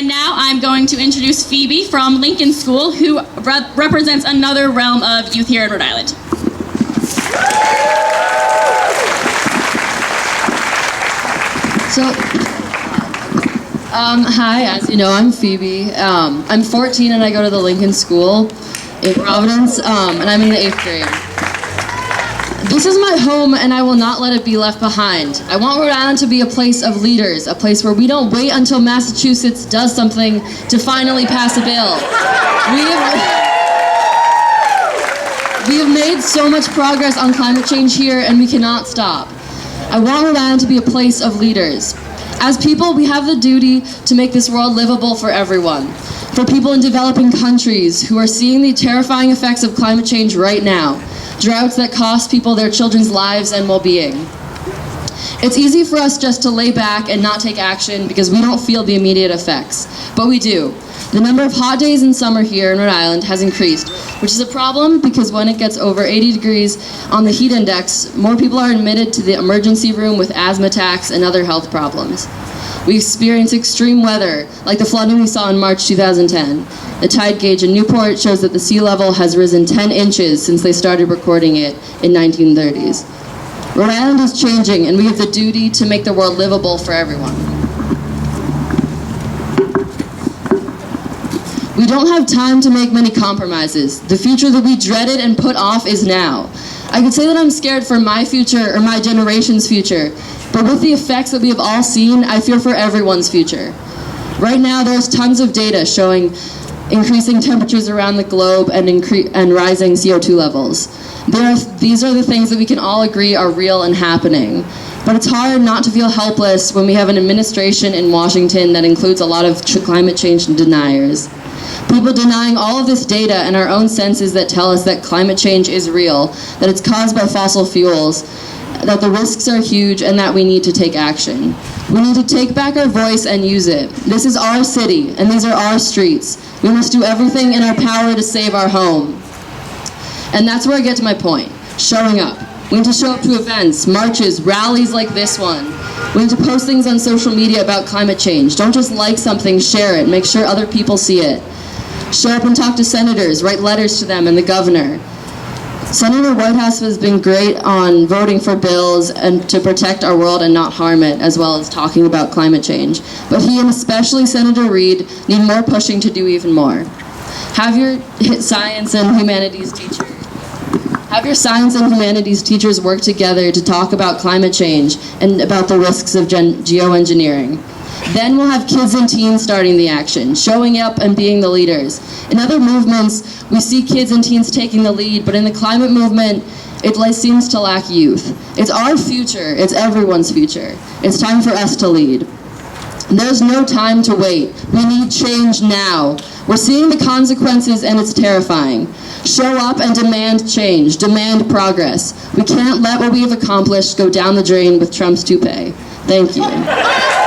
And now I'm going to introduce Phoebe from Lincoln School, who represents another realm of youth here in Rhode Island. Hi, as you know, I'm Phoebe. I'm 14 and I go to the Lincoln School in Providence, and I'm in the 8th grade. This is my home and I will not let it be left behind. I want Rhode Island to be a place of leaders, a place where we don't wait until Massachusetts does something to finally pass a bill. We have made so much progress on climate change here and we cannot stop. I want Rhode Island to be a place of leaders. As people, we have the duty to make this world livable for everyone. For people in developing countries who are seeing the terrifying effects of climate change right now. Droughts that cost people their children's lives and well-being. It's easy for us just to lay back and not take action because we don't feel the immediate effects. But we do. The number of hot days in summer here in Rhode Island has increased, which is a problem because when it gets over 80 degrees on the heat index, more people are admitted to the emergency room with asthma attacks and other health problems. We experience extreme weather, like the flooding we saw in March 2010. The tide gauge in Newport shows that the sea level has risen 10 inches since they started recording it in 1930s. Rhode Island is changing, and we have the duty to make the world livable for everyone. We don't have time to make many compromises. The future that we dreaded and put off is now. I could say that I'm scared for my future or my generation's future, but with the effects that we have all seen, I fear for everyone's future. Right now, there's tons of data showing increasing temperatures around the globe and rising CO2 levels. These are the things that we can all agree are real and happening. But it's hard not to feel helpless when we have an administration in Washington that includes a lot of climate change deniers. People denying all of this data and our own senses that tell us that climate change is real, that it's caused by fossil fuels, that the risks are huge, and that we need to take action. We need to take back our voice and use it. This is our city, and these are our streets. We must do everything in our power to save our home. And that's where I get to my point, showing up. We need to show up to events, marches, rallies like this one. We need to post things on social media about climate change. Don't just like something, share it. Make sure other people see it. Show up and talk to senators, write letters to them and the governor. Senator Whitehouse has been great on voting for bills and to protect our world and not harm it, as well as talking about climate change. But he, and especially Senator Reid, need more pushing to do even more. Have your science and humanities teachers work together to talk about climate change and about the risks of geoengineering. Then we'll have kids and teens starting the action, showing up and being the leaders. In other movements, we see kids and teens taking the lead, but in the climate movement, it seems to lack youth. It's our future. It's everyone's future. It's time for us to lead. There's no time to wait. We need change now. We're seeing the consequences and it's terrifying. Show up and demand change, demand progress. We can't let what we have accomplished go down the drain with Trump's toupee. Thank you.